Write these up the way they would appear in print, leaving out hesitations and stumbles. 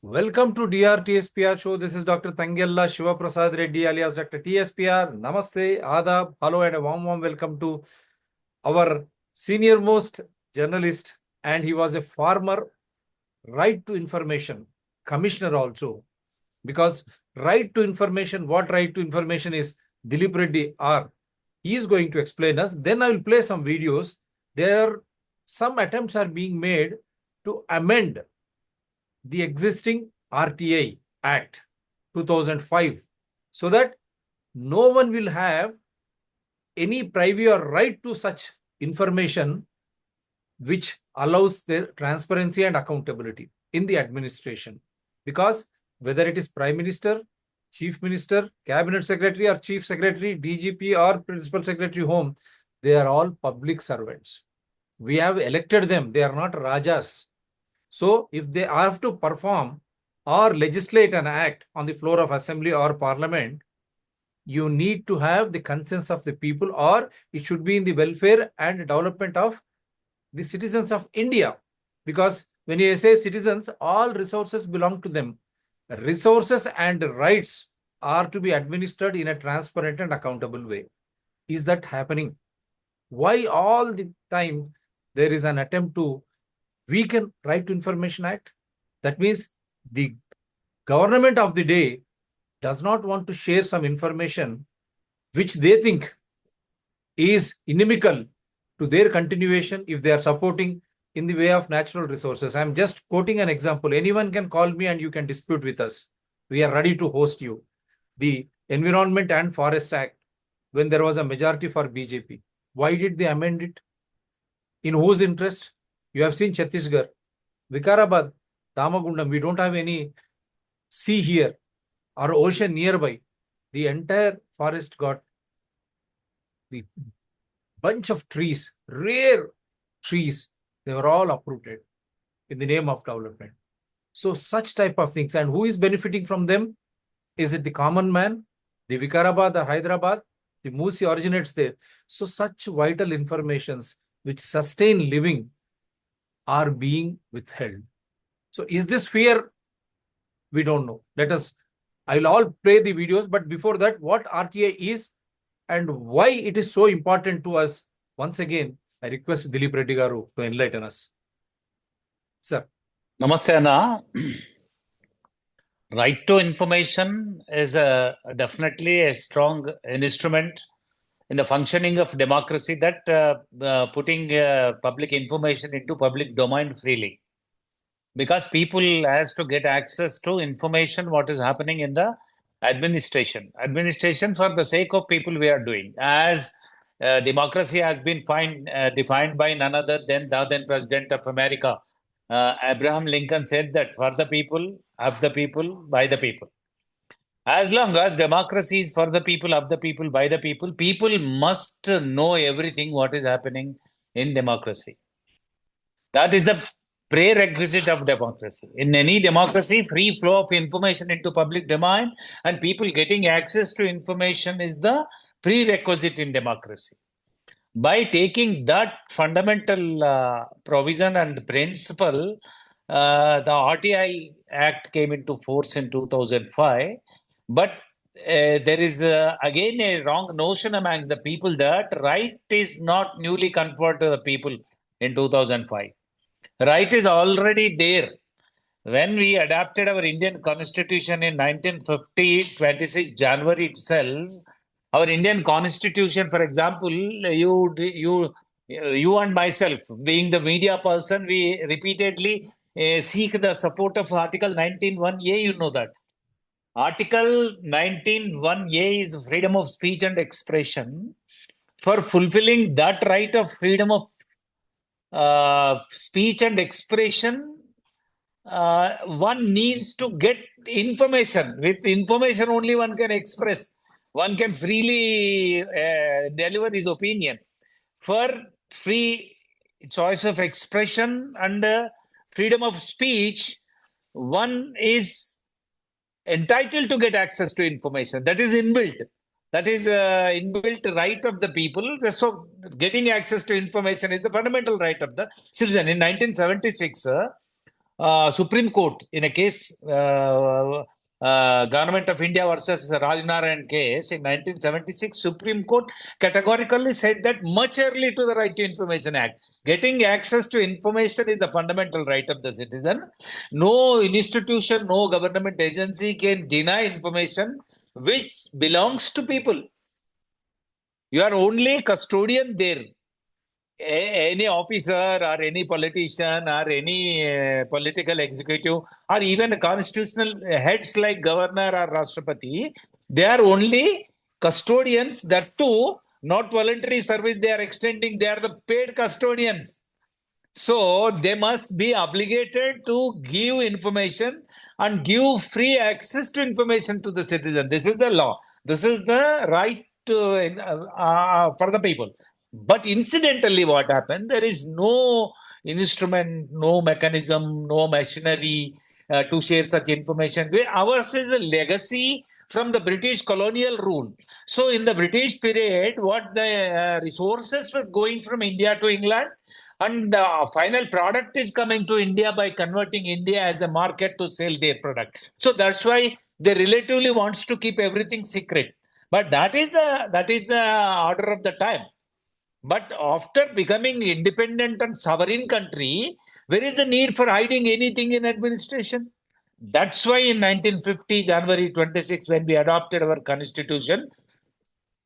Welcome to DRTSPR show. This is Dr. Tangella Shiva Prasad Reddy alias Dr. TSPR. Namaste, Adab, hello and a warm welcome to our senior most journalist, and he was a former right to information commissioner also, because right to information, what right to information is, Dileep Reddy R. He is going to explain us. Then I will play some videos. There some attempts are being made to amend the existing RTI Act 2005 so that no one will have any privy or right to such information which allows the transparency and accountability in the administration. Because whether it is Prime Minister, Chief Minister, Cabinet Secretary or Chief Secretary, DGP or Principal Secretary Home, they are all public servants. We have elected them. They are not Rajas. So if they have to perform or legislate an act on the floor of assembly or parliament, you need to have the consent of the people, or it should be in the welfare and development of the citizens of India. Because when you say citizens, all resources belong to them. Resources and rights are to be administered in a transparent and accountable way. Is that happening? Why all the time there is an attempt to weaken Right to Information Act? That means the government of the day does not want to share some information which they think is inimical to their continuation if they are supporting in the way of natural resources. I am just quoting an example. Anyone can call me and you can dispute with us. We are ready to host you. The Environment and Forest Act, when there was a majority for BJP, why did they amend it? In whose interest? You have seen Chhattisgarh, Vikarabad, Damagundam. We don't have any sea here or ocean nearby. The entire forest got the bunch of trees, rare trees, they were all uprooted in the name of development. So such type of things. And who is benefiting from them? Is it the common man, the Vikarabad or Hyderabad? The Musi originates there. So such vital informations which sustain living are being withheld. So is this fear? We don't know. I will all play the videos, but before that, what RTI is and why it is so important to us. Once again, I request Dileep Reddy Garu to enlighten us. Sir. Namaste, Anna. Right to information is definitely a strong instrument in the functioning of democracy, that putting public information into public domain freely. Because people has to get access to information what is happening in the administration. Administration for the sake of people we are doing. As democracy has been defined by none other than the then President of America, Abraham Lincoln, said that for the people, of the people, by the people. As long as democracy is for the people, of the people, by the people, people must know everything what is happening in democracy. That is the prerequisite of democracy. In any democracy, free flow of information into public domain and people getting access to information is the prerequisite in democracy. By taking that fundamental provision and principle, the RTI Act came into force in 2005. But there is again a wrong notion among the people that right is not newly conferred to the people in 2005. Right is already there. When we adapted our Indian Constitution in 1950, 26 January itself, our Indian Constitution, for example, you and myself, being the media person, we repeatedly seek the support of Article 19(1)(a), you know that. Article 19(1)(a) is freedom of speech and expression. For fulfilling that right of freedom of speech and expression, one needs to get information. With information only one can express. One can freely deliver his opinion. For free choice of expression and freedom of speech, one is entitled to get access to information. That is inbuilt. That is inbuilt right of the people. So getting access to information is the fundamental right of the citizen. In 1976, Supreme Court in a case, Government of India versus Rajnarayan case in 1976, Supreme Court categorically said that much early to the Right to Information Act. Getting access to information is the fundamental right of the citizen. No institution, no government agency can deny information which belongs to people. You are only custodian there. Any officer or any politician or any political executive or even constitutional heads like governor or Rashtrapati, they are only custodians. That too, not voluntary service they are extending. They are the paid custodians. So they must be obligated to give information and give free access to information to the citizen. This is the law. This is the right for the people. But incidentally, what happened? There is no instrument, no mechanism, no machinery to share such information. Ours is a legacy from the British colonial rule. So in the British period, what the resources were going from India to England, and the final product is coming to India by converting India as a market to sell their product. So that's why they relatively wants to keep everything secret. But that is the order of the time. But after becoming independent and sovereign country, where is the need for hiding anything in administration? That's why in 1950, January 26, when we adopted our constitution,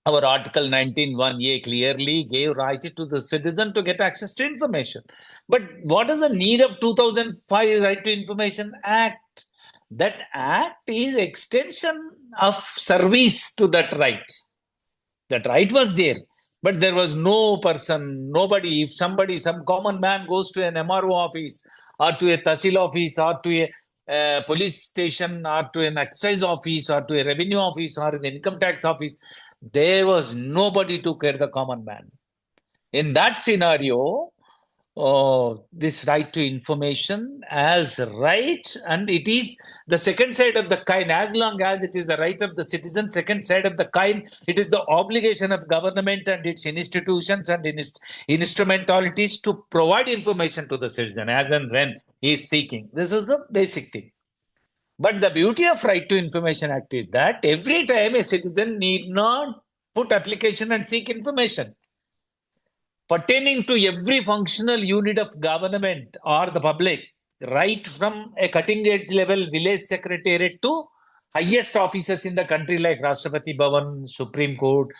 our Article 19(1)(a) clearly gave right to the citizen to get access to information. But what is the need of 2005 Right to Information Act? That act is extension of service to that right. That right was there, but there was no person, nobody. If somebody, some common man goes to an MRO office or to a Tahsil office or to a police station or to an excise office or to a revenue office or an income tax office, there was nobody to care the common man. In that scenario, this right to information as right, and it is the second side of the coin. As long as it is the right of the citizen, second side of the coin, it is the obligation of government and its institutions and instrumentalities to provide information to the citizen as and when he is seeking. This is the basic thing. But the beauty of Right to Information Act is that every time a citizen need not put application and seek information pertaining to every functional unit of government or the public, right from a cutting edge level village secretariat to highest officers in the country like Rashtrapati Bhavan, Supreme Court,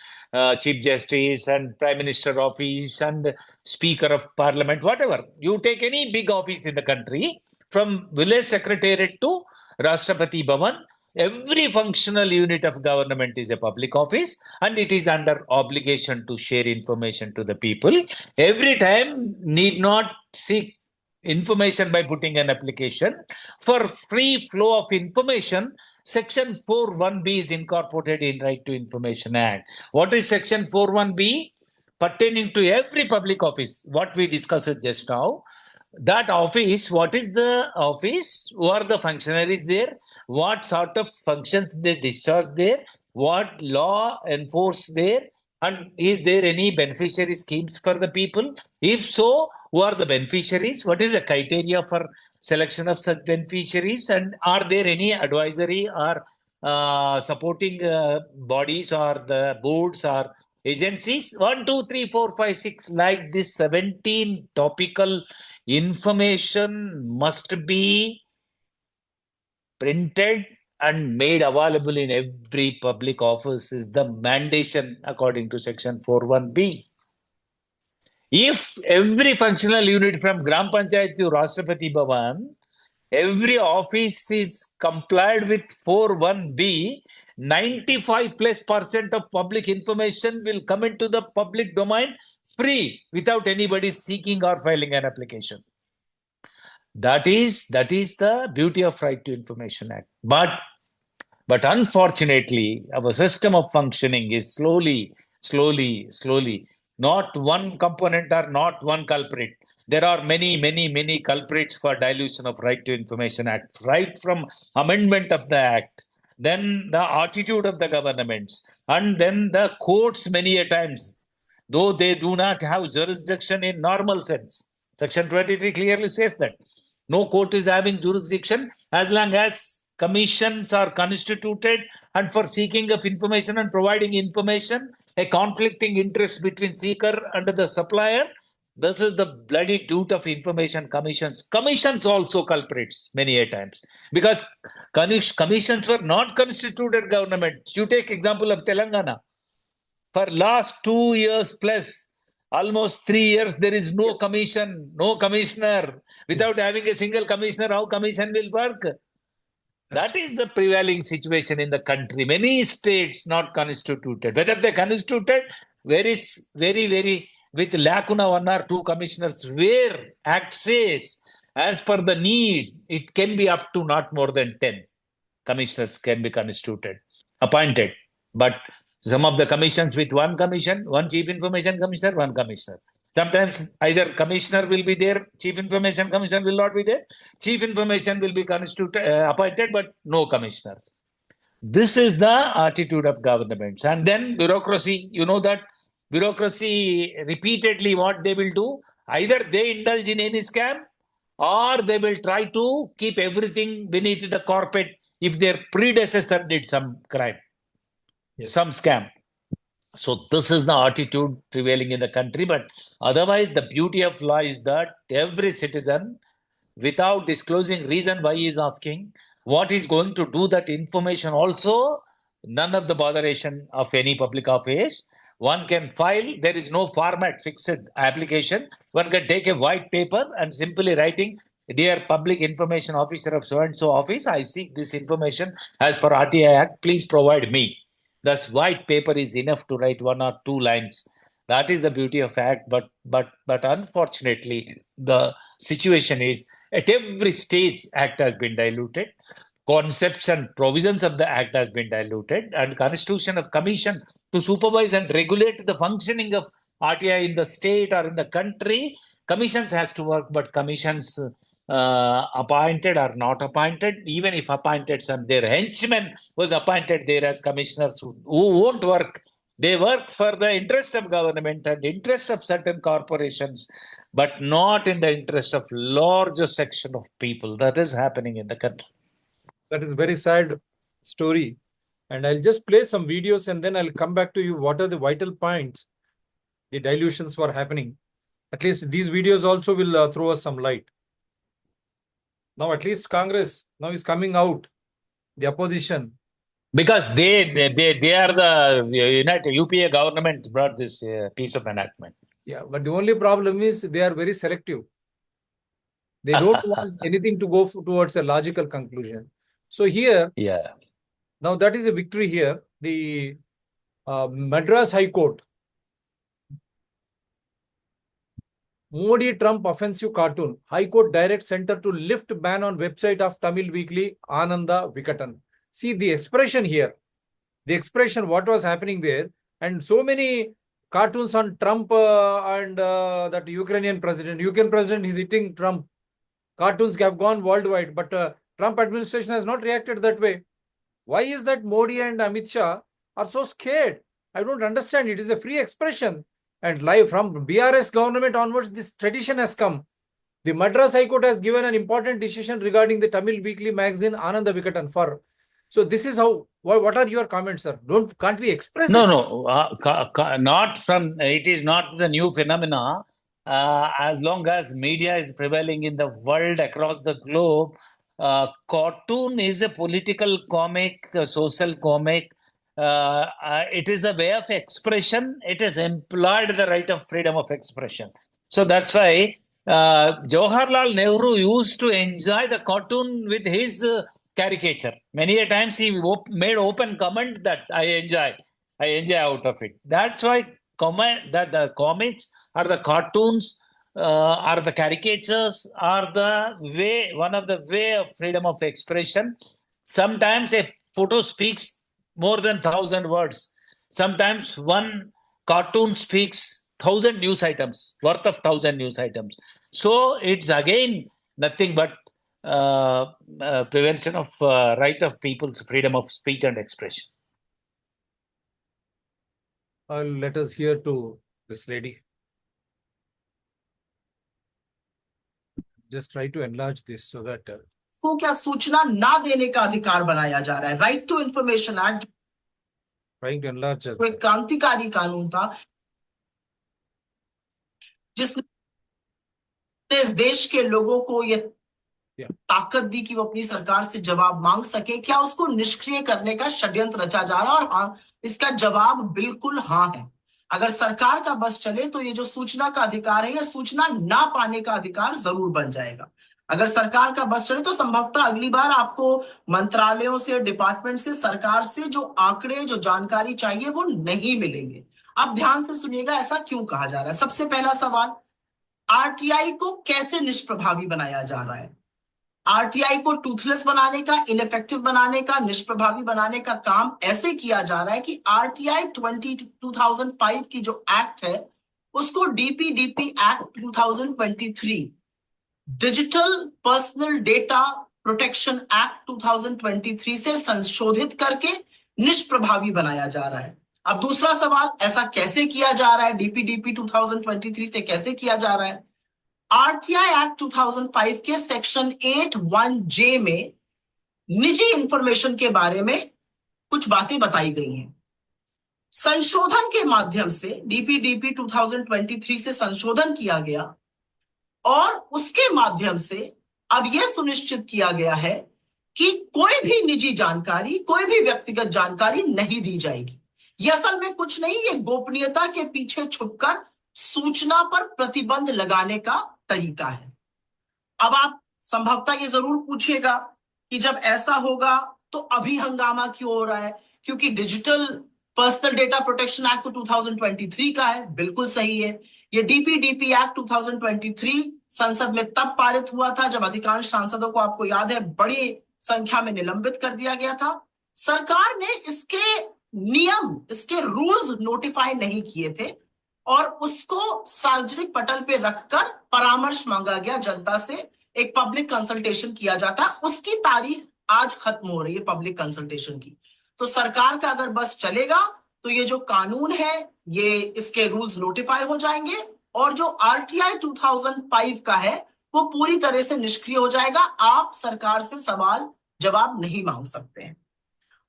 Chief Justice and Prime Minister office and Speaker of Parliament, whatever. You take any big office in the country, from village secretariat to Rashtrapati Bhavan, every functional unit of government is a public office and it is under obligation to share information to the people. Every time need not seek information by putting an application. For free flow of information, Section 4(1)(b) is incorporated in Right to Information Act. What is Section 4(1)(b)? Pertaining to every public office, what we discussed just now. That office, what is the office? Who are the functionaries there? What sort of functions they discharge there? What law enforce there? And is there any beneficiary schemes for the people? If so, who are the beneficiaries? What is the criteria for selection of such beneficiaries? And are there any advisory or supporting bodies or the boards or agencies? 1, 2, 3, 4, 5, 6, like this 17 topical information must be printed and made available in every public office is the mandation according to Section 4(1)(b). If every functional unit from Gram Panchayat to Rashtrapati Bhavan, every office is complied with 4(1)(b), 95+% of public information will come into the public domain free without anybody seeking or filing an application. That is the beauty of Right to Information Act. But unfortunately, our system of functioning is slowly, not one component or not one culprit. There are many culprits for dilution of Right to Information Act, right from amendment of the Act, then the attitude of the governments, and then the courts many a times, though they do not have jurisdiction in normal sense. Section 23 clearly says that. No court is having jurisdiction as long as commissions are constituted and for seeking of information and providing information, a conflicting interest between seeker and the supplier. This is the bloody duty of information commissions. Commissions also culprits many a times because commissions were not constituted government. You take example of Telangana. For last 2 years plus, almost 3 years, there is no commission, no commissioner. Without having a single commissioner, how commission will work? That is the prevailing situation in the country. Many states not constituted. Whether they constituted, very, with lacuna 1 or 2 commissioners, where Act says, as per the need, it can be up to not more than 10 commissioners can be constituted, appointed. But some of the commissions with one commission, one chief information commissioner, one commissioner. Sometimes either commissioner will be there, chief information commissioner will not be there. Chief information will be constituted, appointed, but no commissioners. This is the attitude of governments. And then bureaucracy, you know that bureaucracy repeatedly what they will do, either they indulge in any scam or they will try to keep everything beneath the carpet if their predecessor did some crime, some scam. So this is the attitude prevailing in the country. But otherwise, the beauty of law is that every citizen, without disclosing reason why he is asking, what is going to do that information also, none of the botheration of any public office. One can file, there is no format fixed application. One can take a white paper and simply writing, dear public information officer of so-and-so office, I seek this information as per RTI Act, please provide me. Thus, white paper is enough to write 1 or 2 lines. That is the beauty of Act, but unfortunately, the situation is at every stage Act has been diluted. Concepts and provisions of the Act has been diluted, and Constitution of Commission to supervise and regulate the functioning of RTI in the state or in the country, commissions has to work, but commissions appointed or not appointed, even if appointed, some their henchmen was appointed there as commissioners who won't work. They work for the interest of government and interest of certain corporations, but not in the interest of larger section of people. That is happening in the country. That is very sad story. And I'll just play some videos and then I'll come back to you. What are the vital points? The dilutions were happening. At least these videos also will throw us some light. Now at least Congress now is coming out, the opposition. Because they are the United UPA government brought this piece of enactment. Yeah, but the only problem is they are very selective. They don't want anything to go towards a logical conclusion. So here, now that is a victory here. The Madras High Court, Modi Trump offensive cartoon. High Court directs center to lift ban on website of Tamil weekly Ananda Vikatan. See the expression here. The expression, what was happening there. And so many cartoons on Trump and that Ukrainian president. Ukrainian president is hitting Trump. Cartoons have gone worldwide, but Trump administration has not reacted that way. Why is that Modi and Amit Shah are so scared? I don't understand. It is a free expression. And live from BRS government onwards, this tradition has come. The Madras High Court has given an important decision regarding the Tamil weekly magazine Ananda Vikatan for. So this is how. What are your comments, sir? Can't we express it? No. Not from. It is not the new phenomena. As long as media is prevailing in the world across the globe, cartoon is a political comic, a social comic. It is a way of expression. It has employed the right of freedom of expression. So that's why Jawaharlal Nehru used to enjoy the cartoon with his caricature. Many a times he made open comment that I enjoy out of it. That's why that the comics or the cartoons or the caricatures are one of the way of freedom of expression. Sometimes a photo speaks more than 1,000 words. Sometimes one cartoon speaks 1,000 news items, worth of 1,000 news items. So it's again nothing but prevention of right of people's freedom of speech and expression. Let us hear to this lady. just try to enlarge this so that को क्या सूचना ना देने का अधिकार बनाया जा रहा है। Right to information act trying to enlarge जो एक क्रांतिकारी कानून था जिसने इस देश के लोगों को ये ताकत दी कि वो अपनी सरकार से जवाब मांग सके, क्या उसको निष्क्रिय करने का षड्यंत्र रचा जा रहा है? और हाँ, इसका जवाब बिल्कुल हाँ है। अगर सरकार का बस चले तो ये जो सूचना का अधिकार है, ये सूचना ना पाने का अधिकार जरूर बन जाएगा। अगर सरकार का बस चले तो संभवतः अगली बार आपको मंत्रालयों से, डिपार्टमेंट से, सरकार से जो आंकड़े, जो जानकारी चाहिए वो नहीं मिलेंगे। आप ध्यान से सुनिएगा ऐसा क्यों कहा जा रहा है। सबसे पहला सवाल, आरटीआई को कैसे निष्प्रभावी बनाया जा रहा है? आरटीआई को टूथलेस बनाने का, इनइफेक्टिव बनाने का, निष्प्रभावी बनाने का काम ऐसे किया जा रहा है कि आरटीआई 2005 की जो एक्ट है उसको DPDP act 2023, digital personal data protection act 2023 से संशोधित करके निष्प्रभावी बनाया जा रहा है। अब दूसरा सवाल, ऐसा कैसे किया जा रहा है? डीपीडीपी 2023 से कैसे किया जा रहा है? आरटीआई एक्ट 2005 के सेक्शन 8(1)(j) में निजी इंफॉर्मेशन के बारे में कुछ बातें बताई गई हैं। संशोधन के माध्यम से डीपीडीपी 2023 से संशोधन किया गया और उसके माध्यम से अब यह सुनिश्चित किया गया है कि कोई भी निजी जानकारी, कोई भी व्यक्तिगत जानकारी नहीं दी जाएगी। यह असल में कुछ नहीं, ये गोपनीयता के पीछे छुपकर सूचना पर प्रतिबंध लगाने का तरीका है। अब आप संभवतः ये जरूर पूछेगा कि जब ऐसा होगा तो अभी हंगामा क्यों हो रहा है? क्योंकि digital personal data protection act तो 2023 का है। बिल्कुल सही है। ये डीपीडीपी एक्ट 2023 संसद में तब पारित हुआ था जब अधिकांश सांसदों को, आपको याद है, बड़ी संख्या में निलंबित कर दिया गया था। सरकार ने इसके नियम, इसके रूल्स नोटिफाई नहीं किए थे और उसको सार्वजनिक पटल पे रखकर परामर्श मांगा गया जनता से, एक पब्लिक कंसल्टेशन किया जाता। उसकी तारीख आज खत्म हो रही है पब्लिक कंसल्टेशन की। तो सरकार का अगर बस चलेगा तो ये जो कानून है, ये इसके रूल्स नोटिफाई हो जाएंगे और जो आरटीआई 2005 का है वो पूरी तरह से निष्क्रिय हो जाएगा। आप सरकार से सवाल जवाब नहीं मांग सकते हैं।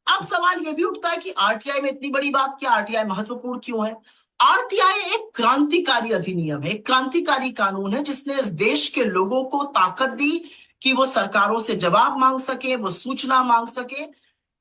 अब सवाल यह भी उठता है कि आरटीआई में इतनी बड़ी बात क्या, आरटीआई महत्वपूर्ण क्यों है? आरटीआई एक क्रांतिकारी अधिनियम है, एक क्रांतिकारी कानून है जिसने इस देश के लोगों को ताकत दी कि वो सरकारों से जवाब मांग सके, वो सूचना मांग सके।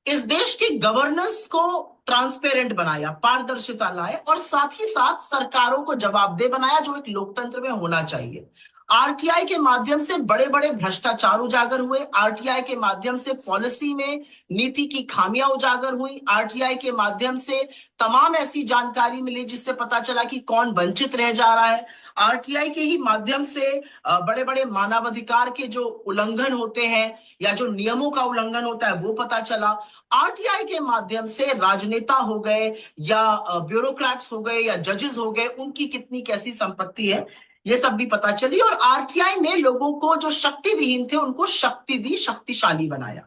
इस देश की गवर्नेंस को ट्रांसपेरेंट बनाया, पारदर्शिता लाए और साथ ही साथ सरकारों को जवाबदेह बनाया, जो एक लोकतंत्र में होना चाहिए। आरटीआई के माध्यम से बड़े बड़े भ्रष्टाचार उजागर हुए। आरटीआई के माध्यम से पॉलिसी में नीति की खामियां उजागर हुई। आरटीआई के माध्यम से तमाम ऐसी जानकारी मिली जिससे पता चला कि कौन वंचित रह जा रहा है। आरटीआई के ही माध्यम से बड़े बड़े मानवाधिकार के जो उल्लंघन होते हैं या जो नियमों का उल्लंघन होता है वो पता चला। आरटीआई के माध्यम से राजनेता हो गए या ब्यूरोक्रेट्स हो गए या जजेस हो गए, उनकी कितनी कैसी संपत्ति है ये सब भी पता चली। और आरटीआई ने लोगों को जो शक्ति विहीन थे उनको शक्ति दी, शक्तिशाली बनाया।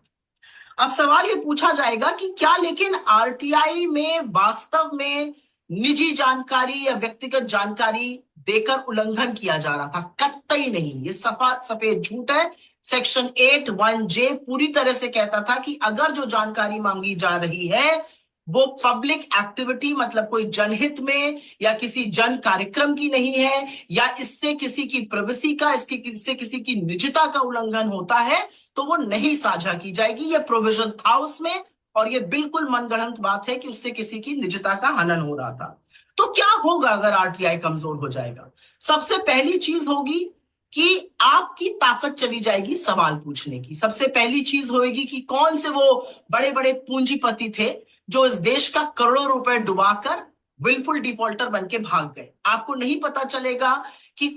अब सवाल ये पूछा जाएगा कि क्या लेकिन आरटीआई में वास्तव में निजी जानकारी या व्यक्तिगत जानकारी देकर उल्लंघन किया जा रहा था? कतई नहीं, ये सफेद झूठ है। सेक्शन 8(1)(j) पूरी तरह से कहता था कि अगर जो जानकारी मांगी जा रही है वो पब्लिक एक्टिविटी, मतलब कोई जनहित में या किसी जन कार्यक्रम की नहीं है या इससे किसी की प्राइवेसी का, इससे किसी की निजता का उल्लंघन होता है तो वो नहीं साझा की जाएगी। ये प्रोविजन था उसमें और ये बिल्कुल मनगढ़ंत बात है कि उससे किसी की निजता का हनन हो रहा था। तो क्या होगा अगर आरटीआई कमजोर हो जाएगा? सबसे पहली चीज होगी कि आपकी ताकत चली जाएगी सवाल पूछने की। सबसे पहली चीज होगी कि कौन से वो बड़े बड़े पूंजीपति थे जो इस देश का करोड़ों रुपए डुबाकर विलफुल डिफॉल्टर बन के भाग गए। आपको नहीं पता चलेगा कि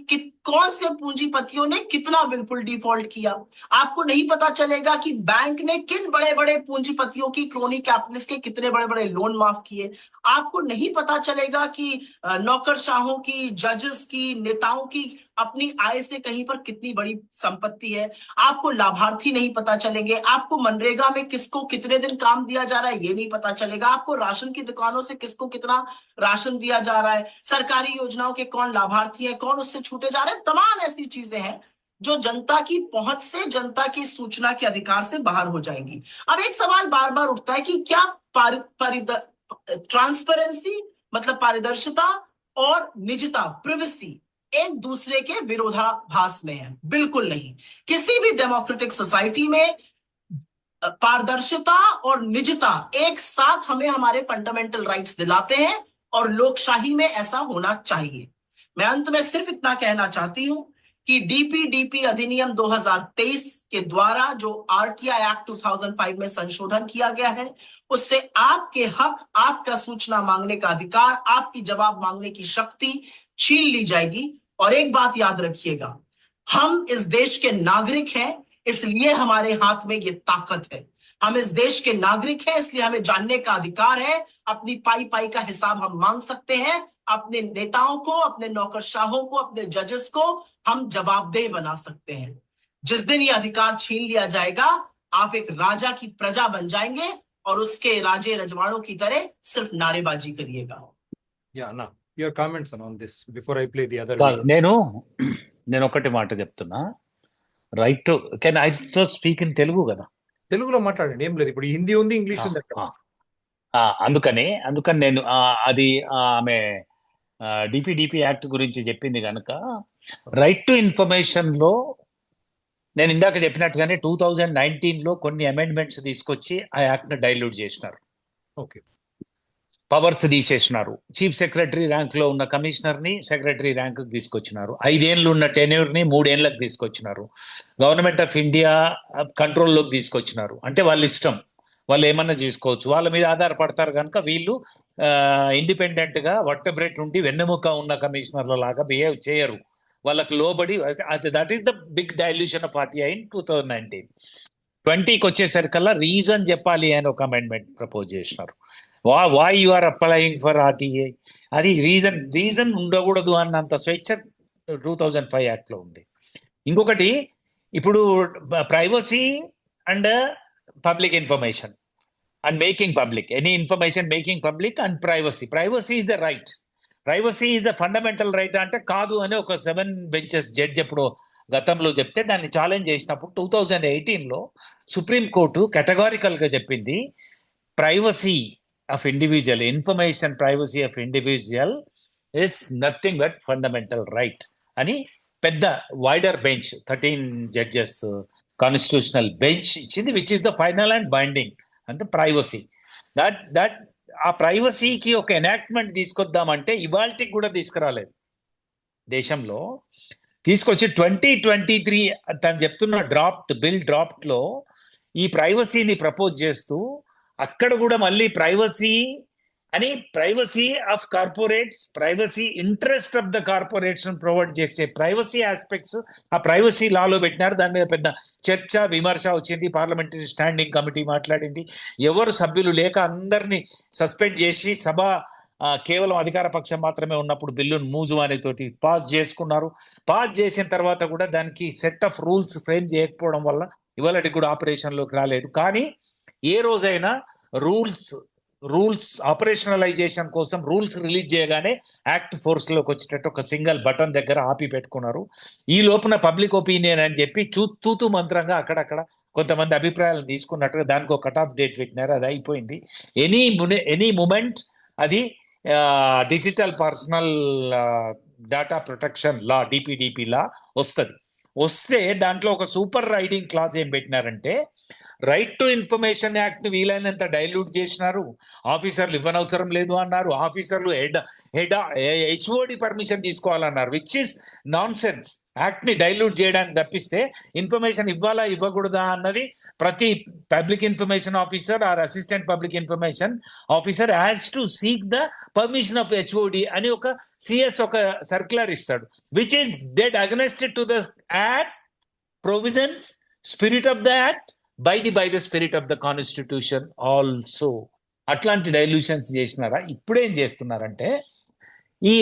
कौन से पूंजीपतियों ने कितना विलफुल डिफॉल्ट किया। आपको नहीं पता चलेगा कि बैंक ने किन बड़े बड़े पूंजीपतियों की, क्रोनी कैपिटलिस्ट के कितने बड़े बड़े लोन माफ किए। आपको नहीं पता चलेगा कि नौकरशाहों की, जजेस की, नेताओं की अपनी आय से कहीं पर कितनी बड़ी संपत्ति है। आपको लाभार्थी नहीं पता चलेंगे। आपको मनरेगा में किसको कितने दिन काम दिया जा रहा है ये नहीं पता चलेगा। आपको राशन की दुकानों से किसको कितना राशन दिया जा रहा है, सरकारी योजनाओं के कौन लाभार्थी है, कौन उससे छूटे जा रहे हैं। तमाम ऐसी चीजें हैं जो जनता की पहुंच से, जनता की सूचना के अधिकार से बाहर हो जाएंगी। अब एक सवाल बार बार उठता है कि क्या ट्रांसपेरेंसी मतलब पारदर्शिता और निजता, प्रिवेसी, एक दूसरे के विरोधाभास में है? बिल्कुल नहीं। किसी भी डेमोक्रेटिक सोसाइटी में पारदर्शिता और निजता एक साथ हमें हमारे फंडामेंटल राइट्स दिलाते हैं और लोकशाही में ऐसा होना चाहिए। मैं अंत में सिर्फ इतना कहना चाहती हूं कि डीपीडीपी अधिनियम 2023 के द्वारा जो आरटीआई एक्ट 2005 में संशोधन किया गया है, उससे आपके हक, आपका सूचना मांगने का अधिकार, आपकी जवाब मांगने की शक्ति छीन ली जाएगी। और एक बात याद रखिएगा, हम इस देश के नागरिक हैं, इसलिए हमारे हाथ में ये ताकत है। हम इस देश के नागरिक हैं, इसलिए हमें जानने का अधिकार है। अपनी पाई पाई का हिसाब हम मांग सकते हैं। अपने नेताओं को, अपने नौकरशाहों को, अपने जजेस को हम जवाबदेह बना सकते हैं। जिस दिन ये अधिकार छीन लिया जाएगा, आप एक राजा की प्रजा बन जाएंगे और उसके राजे रजवाड़ों की तरह सिर्फ नारेबाजी करिएगा। Yeah, now your comments on this before I play the other కాదు, video. నేను ఒకటి మాట చెప్తున్నా. Right to can I speak in Telugu కదా? తెలుగులో మాట్లాడండి, ఏం లేదు. ఇప్పుడు హిందీ ఉంది, ఇంగ్లీష్ ఉంది అక్కడ. అందుకని నేను అది ఆమె డిపిడిపి యాక్ట్ గురించి చెప్పింది కనుక రైట్ టు ఇన్ఫర్మేషన్ లో నేను ఇందాక చెప్పినట్టుగానే 2019లో కొన్ని అమెండ్మెంట్స్ తీసుకొచ్చి ఆ యాక్ట్ ని డైల్యూట్ చేసినారు. ఓకే, పవర్స్ తీసేసినారు. చీఫ్ సెక్రటరీ ర్యాంక్ లో ఉన్న కమిషనర్ ని సెక్రటరీ ర్యాంక్ తీసుకొచ్చినారు. 5 ఏళ్ళు ఉన్న టెన్యూర్ ని 3 ఏళ్లకు తీసుకొచ్చినారు. గవర్నమెంట్ ఆఫ్ ఇండియా కంట్రోల్లోకి తీసుకొచ్చినారు. అంటే వాళ్ళ ఇష్టం, వాళ్ళు ఏమన్నా చేసుకోవచ్చు, వాళ్ళ మీద ఆధారపడతారు కనుక వీళ్ళు ఇండిపెండెంట్ గా వర్టబ్రేట్ నుండి వెన్నెముక ఉన్న కమిషనర్ల లాగా బిహేవ్ చేయరు. వాళ్ళకి లోబడి, that is the big dilution of RTI in 2019. 20కి వచ్చేసరికల్లా రీజన్ చెప్పాలి అని ఒక అమెండ్మెంట్ ప్రపోజ్ చేసినారు. Why you are applying for RTI, అది రీజన్ ఉండకూడదు అన్నంత స్వేచ్ఛ 2005 యాక్ట్ లో ఉంది. ఇంకొకటి, ఇప్పుడు privacy and public information and making public, any information making public and privacy is the right. Privacy is the fundamental right అంటే కాదు అని ఒక 7 బెంచెస్ జడ్జ్ ఎప్పుడు గతంలో చెప్తే దాన్ని ఛాలెంజ్ చేసినప్పుడు 2018లో సుప్రీంకోర్టు కేటగారికల్ గా చెప్పింది, privacy of individual, information privacy of individual is nothing but fundamental right అని పెద్ద wider bench 13 judges constitutional bench ఇచ్చింది, which is the final and binding. అంటే ప్రైవసీ, దట్ ఆ ప్రైవసీకి ఒక ఎనాక్ట్మెంట్ తీసుకొద్దామంటే ఇవాళకి కూడా తీసుకురాలేదు. దేశంలో తీసుకొచ్చి 2023 తను చెప్తున్న బిల్ డ్రాఫ్ట్ లో ఈ ప్రైవసీని ప్రపోజ్ చేస్తూ అక్కడ కూడా మళ్ళీ ప్రైవసీ అని, privacy of corporates, privacy interest of the corporates provide చేసే ప్రైవసీ ఆస్పెక్ట్స్ ఆ ప్రైవసీ లాలో పెట్టినారు. దాని మీద పెద్ద చర్చ, విమర్శ వచ్చింది. పార్లమెంటరీ స్టాండింగ్ కమిటీ మాట్లాడింది. ఎవరు సభ్యులు లేక అందరినీ సస్పెండ్ చేసి సభ కేవలం అధికార పక్షం మాత్రమే ఉన్నప్పుడు బిల్లును మూజువాని తోటి పాస్ చేసుకున్నారు. పాస్ చేసిన తర్వాత కూడా దానికి సెట్ ఆఫ్ రూల్స్ ఫ్రేమ్ చేయకపోవడం వల్ల ఇవాళకి కూడా ఆపరేషన్లోకి రాలేదు. కానీ ఏ రోజైనా రూల్స్ ఆపరేషనలైజేషన్ కోసం రూల్స్ రిలీజ్ చేయగానే యాక్ట్ ఫోర్స్ లోకి వచ్చేటట్టు ఒక సింగిల్ బటన్ దగ్గర ఆపి పెట్టుకున్నారు. ఈ లోపున పబ్లిక్ ఒపీనియన్ అని చెప్పి తూతూ మంత్రంగా అక్కడక్కడ కొంతమంది అభిప్రాయాలను తీసుకున్నట్టుగా దానికి ఒక కట్ ఆఫ్ డేట్ పెట్టినారు. అది అయిపోయింది. ఎనీ మూమెంట్ అది digital personal data protection law, DPDP law వస్తే దాంట్లో ఒక సూపర్ రైడింగ్ క్లాజ్ ఏం పెట్టినారంటే, రైట్ టు ఇన్ఫర్మేషన్ యాక్ట్ ని వీలైనంత డైల్యూట్ చేసినారు. ఆఫీసర్లు ఇవ్వనవసరం లేదు అన్నారు. ఆఫీసర్లు హెచ్ఓడి పర్మిషన్ తీసుకోవాలన్నారు, which is nonsense. Act ని డైల్యూట్ చేయడానికి తప్పిస్తే ఇన్ఫర్మేషన్ ఇవ్వాలా ఇవ్వకూడదా అన్నది ప్రతి public information officer or assistant public information officer has to seek the permission of HOD అని ఒక సిఎస్ ఒక సర్క్యులర్ ఇస్తాడు, which is dead against to the act provisions, spirit of the act, by the spirit of the constitution also. అట్లాంటి dilutions చేసినారా? ఇప్పుడేం చేస్తున్నారంటే, ఈ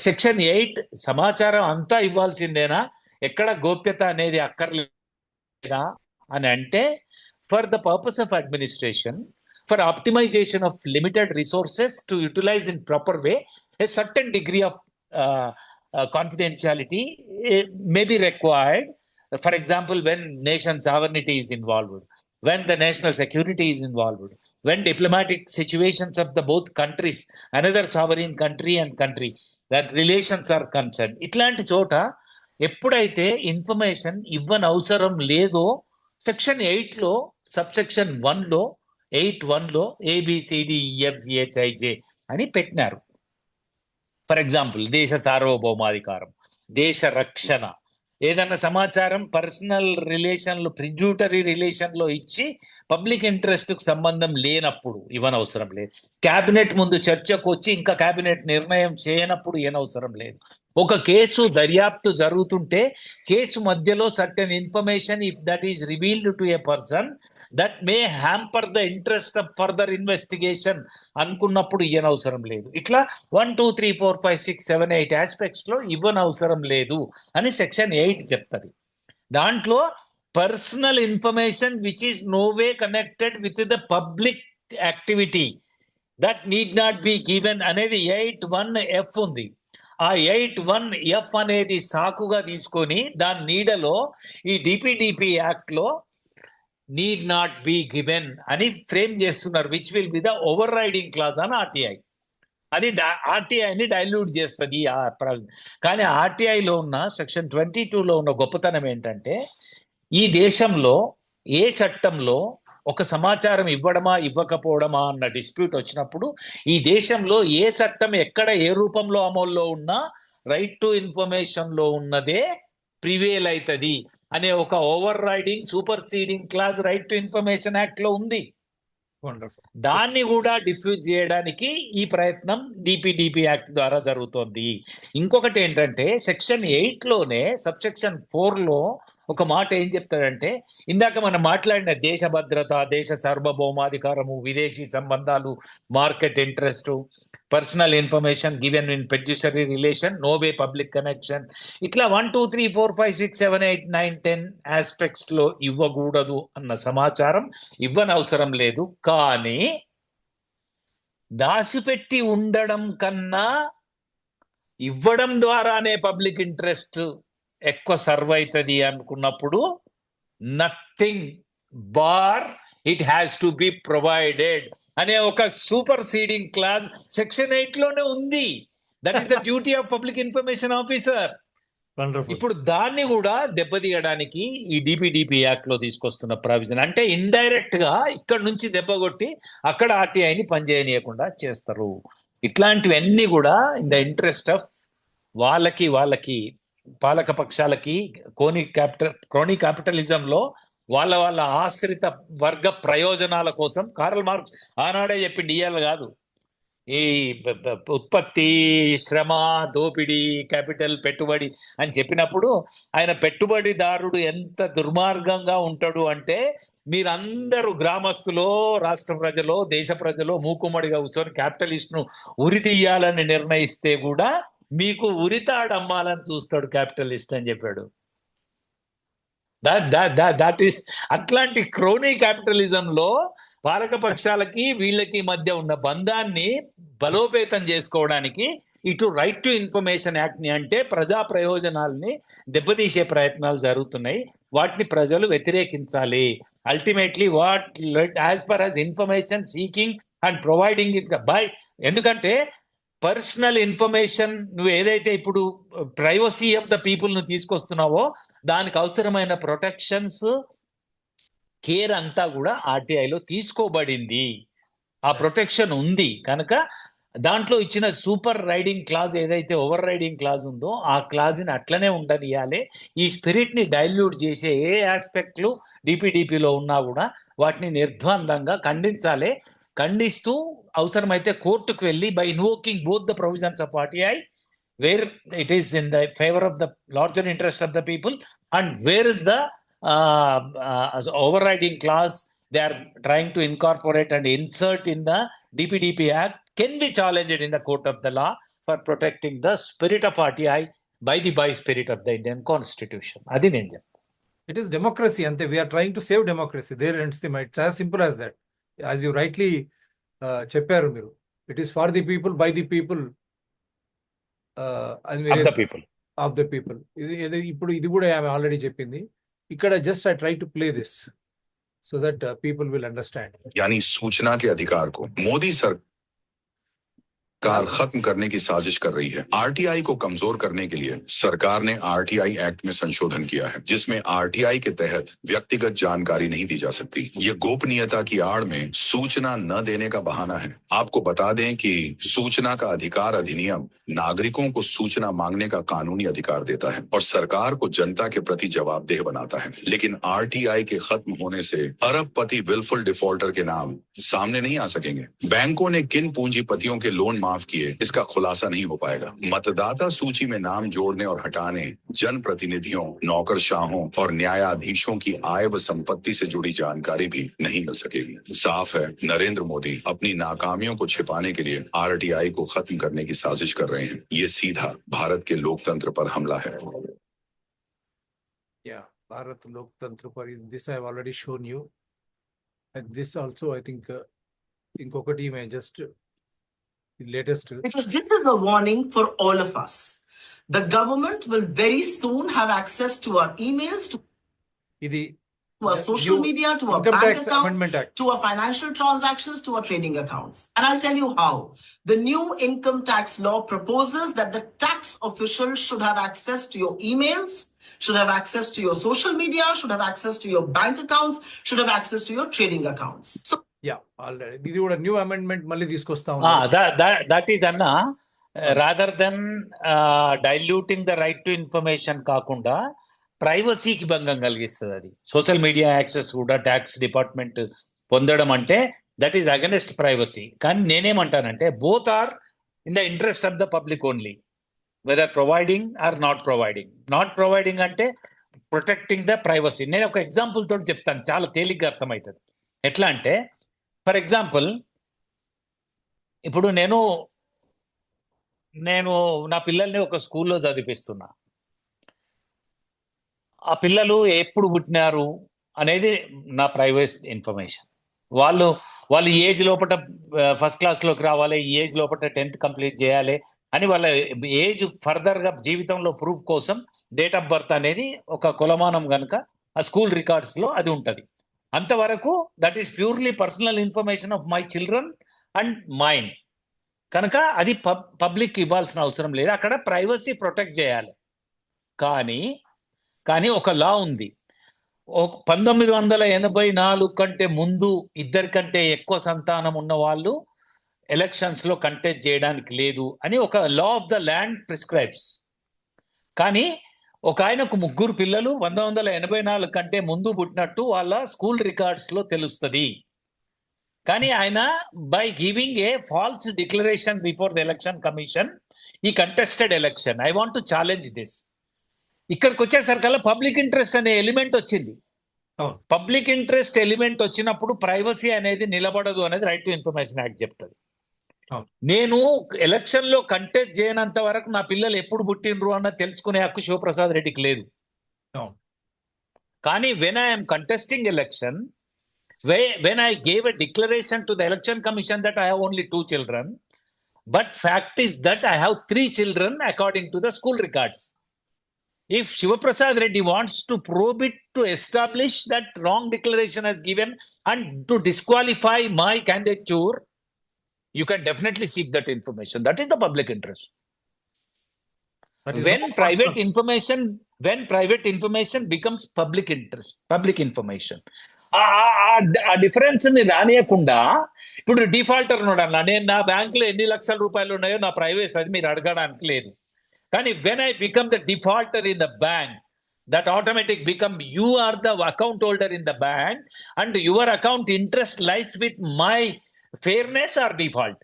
section 8 సమాచారం అంతా ఇవ్వాల్సిందేనా, ఎక్కడ గోప్యత అనేది అక్కర్లేదా అని అంటే, for the purpose of administration, for optimisation of limited resources to utilise in proper way a certain degree of confidentiality may be required. For example, when nation sovereignty is involved, when the national security is involved, when diplomatic situations of the both countries, another sovereign country and country, that relations are concerned. ఇట్లాంటి చోట ఎప్పుడైతే information ఇవ్వని అవసరం లేదో section 8లో subsection 1లో 8(1)లో ABCDEFGHIJ అని పెట్టినారు. For example, దేశ సార్వభౌమాధికారం, దేశ రక్షణ, ఏదన్నా సమాచారం పర్సనల్ రిలేషన్లు, ప్రిడ్యూటరీ రిలేషన్లో ఇచ్చి పబ్లిక్ ఇంట్రెస్ట్కు సంబంధం లేనప్పుడు ఇవ్వనవసరం లేదు. క్యాబినెట్ ముందు చర్చకు వచ్చి ఇంకా క్యాబినెట్ నిర్ణయం చేయనప్పుడు ఇవ్వనవసరం లేదు. ఒక కేసు దర్యాప్తు జరుగుతుంటే కేసు మధ్యలో certain information if that is revealed to A person that may hamper the interest of further investigation అనుకున్నప్పుడు ఇవ్వనవసరం లేదు. ఇట్లా 1, 2, 3, 4, 5, 6, 7, 8 ఆస్పెక్ట్స్లో ఇవ్వనవసరం లేదు అని సెక్షన్ 8 చెప్తుంది. దాంట్లో personal information which is no way connected with the public activity that need not be given అనేది 8(1)F ఉంది. ఆ 8(1)F అనేది సాకుగా తీసుకొని దాని నీడలో ఈ డిపిడిపి యాక్ట్లో need not be given అని ఫ్రేమ్ చేస్తున్నారు, which will be the over riding clause అని ఆర్టీఐ. అది ఆర్టీఐని డైల్యూట్ చేస్తుంది. కానీ ఆర్టీఐలో ఉన్న సెక్షన్ 22లో ఉన్న గొప్పతనం ఏంటంటే, ఈ దేశంలో ఏ చట్టంలో ఒక సమాచారం ఇవ్వడమా ఇవ్వకపోవడమా అన్న డిస్ప్యూట్ వచ్చినప్పుడు ఈ దేశంలో ఏ చట్టం ఎక్కడ ఏ రూపంలో అమల్లో ఉన్నా రైట్ టు ఇన్ఫర్మేషన్లో ఉన్నదే ప్రివేల్ అవుతుంది అనే ఒక over riding super seeding clause right to information act లో ఉంది. దాన్ని కూడా డిఫ్యూజ్ చేయడానికి ఈ ప్రయత్నం డిపిడిపి యాక్ట్ ద్వారా జరుగుతోంది. ఇంకొకటి ఏంటంటే, సెక్షన్ 8లోనే సబ్సెక్షన్ 4లో ఒక మాట ఏం చెప్తాడంటే, ఇందాక మనం మాట్లాడిన దేశ భద్రత, దేశ సార్వభౌమాధికారము, విదేశీ సంబంధాలు, market interest, personal information given in fiduciary relation, no way public connection, ఇట్లా 1, 2, 3, 4, 5, 6, 7, 8, 9, 10 ఆస్పెక్ట్స్ లో ఇవ్వకూడదు అన్న సమాచారం ఇవ్వనవసరం లేదు. కానీ దాచిపెట్టి ఉండడం కన్నా ఇవ్వడం ద్వారానే పబ్లిక్ ఇంట్రెస్ట్ ఎక్కువ సర్వ్ అవుతుంది అనుకున్నప్పుడు nothing bar it has to be provided అనే ఒక సూపర్ సీడింగ్ క్లాజ్ సెక్షన్ 8లోనే ఉంది. That is the duty of public information officer. ఇప్పుడు దాన్ని కూడా దెబ్బతీయడానికి ఈ డిపిడిపి యాక్ట్ లో తీసుకొస్తున్న ప్రావిజన్, అంటే ఇండైరెక్ట్ గా ఇక్కడ నుంచి దెబ్బగొట్టి అక్కడ ఆర్టీఐని పనిచేయనీయకుండా చేస్తారు. ఇట్లాంటివన్నీ కూడా ఇన్ ద ఇంట్రెస్ట్ ఆఫ్ వాళ్ళకి పాలక పక్షాలకి క్రోనీ క్యాపిటలిజంలో వాళ్ళ ఆశ్రిత వర్గ ప్రయోజనాల కోసం. కార్ల్ మార్క్స్ ఆనాడే చెప్పిండి, ఇయ్యాలి కాదు, ఈ ఉత్పత్తి, శ్రమ, దోపిడీ, క్యాపిటల్, పెట్టుబడి అని చెప్పినప్పుడు ఆయన పెట్టుబడిదారుడు ఎంత దుర్మార్గంగా ఉంటాడు అంటే, మీరందరూ గ్రామస్తులో, రాష్ట్ర ప్రజలో, దేశ ప్రజలో మూకుమ్మడిగా కూర్చొని క్యాపిటలిస్ట్ ను ఉరి తీయాలని నిర్ణయిస్తే కూడా మీకు ఉరితాడు అమ్మాలని చూస్తాడు క్యాపిటలిస్ట్ అని చెప్పాడు. దట్ ఈస్ అట్లాంటి క్రోనీ క్యాపిటలిజంలో పాలక పక్షాలకి వీళ్ళకి మధ్య ఉన్న బంధాన్ని బలోపేతం చేసుకోవడానికి ఇటు రైట్ టు ఇన్ఫర్మేషన్ యాక్ట్ ని, అంటే ప్రజా ప్రయోజనాలని దెబ్బతీసే ప్రయత్నాలు జరుగుతున్నాయి. వాటిని ప్రజలు వ్యతిరేకించాలి. Ultimately what as per as information seeking and providing it by, ఎందుకంటే పర్సనల్ ఇన్ఫర్మేషన్ నువ్వు ఏదైతే ఇప్పుడు ప్రైవసీ ఆఫ్ ద పీపుల్ ను తీసుకొస్తున్నావో దానికి అవసరమైన ప్రొటెక్షన్స్, కేర్ అంతా కూడా ఆర్టీఐలో తీసుకోబడింది. ఆ ప్రొటెక్షన్ ఉంది కనుక దాంట్లో ఇచ్చిన సూపర్ రైడింగ్ క్లాజ్ ఏదైతే ఓవర్ రైడింగ్ క్లాజ్ ఉందో ఆ క్లాజ్ని అట్లనే ఉండనియాలి. ఈ స్పిరిట్ ని డైల్యూట్ చేసే ఏ ఆస్పెక్ట్లు డిపిడిపిలో ఉన్నా కూడా వాటిని నిర్ద్వందంగా ఖండించాలి. ఖండిస్తూ అవసరమైతే కోర్టుకు వెళ్ళి by invoking both the provisions of RTI where it is in the favour of the larger interest of the people and where is the overriding clause they are trying to incorporate and insert in the DPDP Act can be challenged in the court of the law for protecting the spirit of RTI by the spirit of the Indian Constitution. Adi nen chepta. It is democracy ante. We are trying to save democracy. There ends the matter. It's as simple as that. As you rightly చెప్పారు మీరు, it is for the people, by the people. of the people. Of the people. ఇది ఇప్పుడు ఇది కూడా ఆమె already చెప్పింది. ఇక్కడ just I try to play this so that people will understand. यानी सूचना के अधिकार को मोदी सरकार खत्म करने की साजिश कर रही है। आरटीआई को कमजोर करने के लिए सरकार ने आरटीआई एक्ट में संशोधन किया है, जिसमें आरटीआई के तहत व्यक्तिगत जानकारी नहीं दी जा सकती। ये गोपनीयता की आड़ में सूचना न देने का बहाना है। आपको बता दें कि सूचना का अधिकार अधिनियम नागरिकों को सूचना मांगने का कानूनी अधिकार देता है और सरकार को जनता के प्रति जवाबदेह बनाता है। लेकिन आरटीआई के खत्म होने से अरबपति विलफुल डिफॉल्टर के नाम सामने नहीं आ सकेंगे। बैंकों ने किन पूंजीपतियों के लोन माफ किए, इसका खुलासा नहीं हो पाएगा। मतदाता सूची में नाम जोड़ने और हटाने जनप्रतिनिधियों, नौकरशाहों और न्यायाधीशों की आय व संपत्ति से जुड़ी जानकारी भी नहीं मिल सकेगी। साफ है, नरेंद्र मोदी अपनी नाकामियों को छिपाने के लिए आरटीआई को खत्म करने की साजिश कर रहे हैं। ये सीधा भारत के लोकतंत्र पर हमला है। భారత్ లోక్తంత్ర పర్ this I already shown you. And this also I think ఇంకొకటి మే just latest. Because this is a warning for all of us. The government will very soon have access to our emails, to ఇది our social media, to our Income bank Tax accounts, Amendment Act. to our financial transactions, to our trading accounts. And I'll tell you how. The new income tax law proposes that the tax official should have access to your emails, should have access to your social media, should have access to your bank accounts, should have access to your trading accounts. So already ఇది కూడా new amendment మళ్ళీ తీసుకొస్తా That is అన్న, rather than diluting the right to information కాకుండా ప్రైవసీకి భంగం కలిగిస్తుంది. అది social media access కూడా ట్యాక్స్ డిపార్ట్మెంట్ పొందడం అంటే దట్ ఈస్ అగెన్స్ట్ ప్రైవసీ. కానీ నేనేమంటానంటే both are in the interest of the public only, whether providing or not providing. Not providing అంటే ప్రొటెక్టింగ్ ద ప్రైవసీ. నేను ఒక ఎగ్జాంపుల్ తోటి చెప్తాను, చాలా తేలిగ్గా అర్థమవుతుంది. ఎట్లా అంటే, ఫర్ ఎగ్జాంపుల్, ఇప్పుడు నేను నా పిల్లల్ని ఒక స్కూల్లో చదివిస్తున్నా. ఆ పిల్లలు ఎప్పుడు పుట్టినారు అనేది నా ప్రైవేట్ ఇన్ఫర్మేషన్. వాళ్ళు ఏజ్ లోపల ఫస్ట్ క్లాస్లోకి రావాలి, ఈ ఏజ్ లోపల 10th కంప్లీట్ చేయాలి అని వాళ్ళ ఏజ్ ఫర్దర్గా జీవితంలో ప్రూఫ్ కోసం డేట్ ఆఫ్ బర్త్ అనేది ఒక కొలమానం కనుక ఆ స్కూల్ రికార్డ్స్లో అది ఉంటుంది. అంతవరకు that is purely personal information of my children and mind. కనుక అది పబ్లిక్ ఇవ్వాల్సిన అవసరం లేదు, అక్కడ ప్రైవసీ ప్రొటెక్ట్ చేయాలి. కానీ ఒక లా ఉంది, 1984 కంటే ముందు 2 కంటే ఎక్కువ సంతానం ఉన్న వాళ్ళు ఎలక్షన్స్ లో కంటెస్ట్ చేయడానికి లేదు అని ఒక law of the land prescribes. కానీ ఒక ఆయనకు 3 పిల్లలు 1984 కంటే ముందు పుట్టినట్టు వాళ్ళ స్కూల్ రికార్డ్స్ లో తెలుస్తుంది. కానీ ఆయన by giving a false declaration before the election commission ఈ contested election. I want to challenge this. ఇక్కడికి వచ్చేసరికల్లా పబ్లిక్ ఇంట్రెస్ట్ అనే ఎలిమెంట్ వచ్చింది. పబ్లిక్ ఇంట్రెస్ట్ ఎలిమెంట్ వచ్చినప్పుడు ప్రైవసీ అనేది నిలబడదు అనేది రైట్ టు ఇన్ఫర్మేషన్ యాక్ట్ చెప్తుంది. నేను ఎలక్షన్ లో కంటెస్ట్ చేయనంత వరకు నా పిల్లలు ఎప్పుడు పుట్టినరు అన్న తెలుసుకునే హక్కు శివప్రసాద్ రెడ్డికి లేదు. కానీ when I'm contesting election, when I gave a declaration to the election commission that I have only 2 children, but fact is that I have 3 children according to the school records. If Shivaprasad Reddy wants to probe it to establish that wrong declaration has given and to disqualify my candidature, you can definitely seek that information. That is the public interest. When private information becomes public interest, public information. ఆ difference ని రానియకుండా, ఇప్పుడు defaulter ఉన్నాడన్నా, నేను నా బ్యాంకులో ఎన్ని లక్షల రూపాయలు ఉన్నాయో నా ప్రైవేట్ అది మీరు అడగడానికి లేదు. కానీ when I become the defaulter in the bank, that automatic become you are the account holder in the bank and your account interest lies with my fairness or default.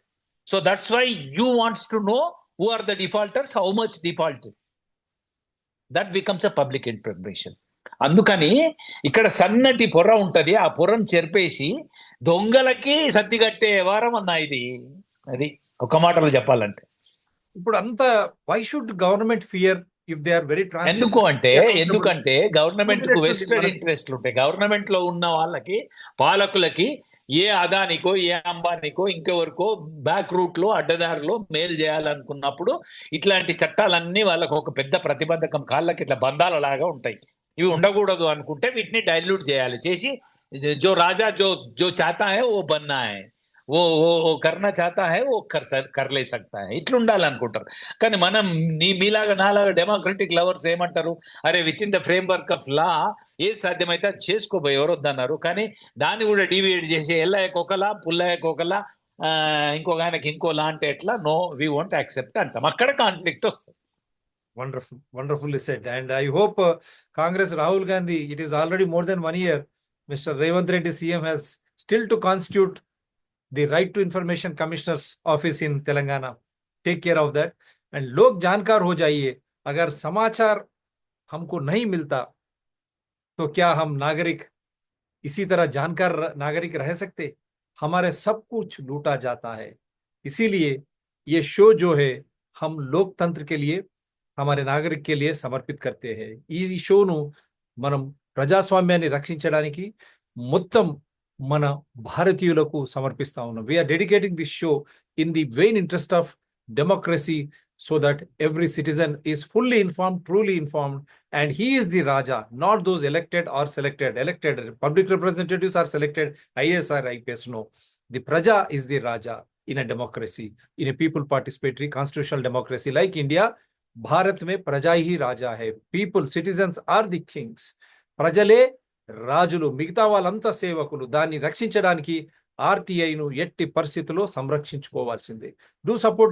So that's why you wants to know who are the defaulters, how much defaulted. That becomes a public information. అందుకని ఇక్కడ సన్నటి పొర ఉంటది, ఆ పొరను చెరిపేసి దొంగలకి సర్దిగట్టే వారం అన్న ఇది. అది ఒక మాటలో చెప్పాలంటే ఇప్పుడు అంతా why should government fear if they are very ఎందుకంటే గవర్నమెంట్ కు వెస్టెడ్ ఇంట్రెస్ట్లు ఉంటాయి. గవర్నమెంట్ లో ఉన్న వాళ్ళకి, పాలకులకి ఏ అదానికో ఏ అంబానికో ఇంకెవరికో బ్యాక్ రూట్ లో అడ్డదారిలో మేలు చేయాలనుకున్నప్పుడు ఇట్లాంటి చట్టాలన్నీ వాళ్ళకు ఒక పెద్ద ప్రతిబంధకం, కాళ్ళకి ఇట్లా బంధాల లాగా ఉంటాయి. ఇవి ఉండకూడదు అనుకుంటే వీటిని డైల్యూట్ చేయాలి, చేసి జో రాజా జో జో చాతా హై ఓ బన్నా హై, ఓ కర్నా చాతా హై ఓ కర్లే సక్తా హై, ఇట్లా ఉండాలనుకుంటారు. కానీ మనం మీలాగా నాలాగా డెమోక్రటిక్ లవర్స్ ఏమంటారు, అరే with in the frame work of law ఏది సాధ్యమైతే అది చేసుకోబోయి ఎవరొద్దన్నారు. కానీ దాన్ని కూడా డివియేట్ చేసి ఎల్లయ్యకు ఒకలా పుల్లయ్యకు ఒకలా ఇంకొక ఆయనకి ఇంకోలా అంటే ఎట్లా, నో వి వోంట్ యాక్సెప్ట్ అంటాం. అక్కడ కాన్ఫ్లిక్ట్ వస్తుంది. Wonderful, wonderfully said. And I hope Congress, Rahul Gandhi, it is already more than 1 year. Mr. Revant Reddy CM has still to constitute the Right to Information Commissioner's office in Telangana. Take care of that. And लोग जानकार हो जाइए. अगर समाचार हमको नहीं मिलता तो क्या हम नागरिक इसी तरह जानकार नागरिक रह सकते? हमारे सब कुछ लूटा जाता है. इसीलिए ये शो जो है हम लोकतंत्र के लिए, हमारे नागरिक के लिए समर्पित करते हैं. ఈ షోను మనం ప్రజాస్వామ్యాన్ని రక్షించడానికి మొత్తం మన భారతీయులకు సమర్పిస్తా ఉన్నాం. We are dedicating this show in the vain interest of democracy so that every citizen is fully informed, truly informed, and he is the Raja, not those elected or selected. Elected public representatives are selected, IAS or IPS, no. The Praja is the Raja in a democracy, in a people participatory constitutional democracy like India. Bharat में ప్రజా ही రాజా है. People, citizens are the kings. ప్రజలే రాజులు, మిగతా వాళ్ళంతా సేవకులు. దాన్ని రక్షించడానికి ఆర్టీఐను ఎట్టి పరిస్థితుల్లో సంరక్షించుకోవాల్సిందే. Do support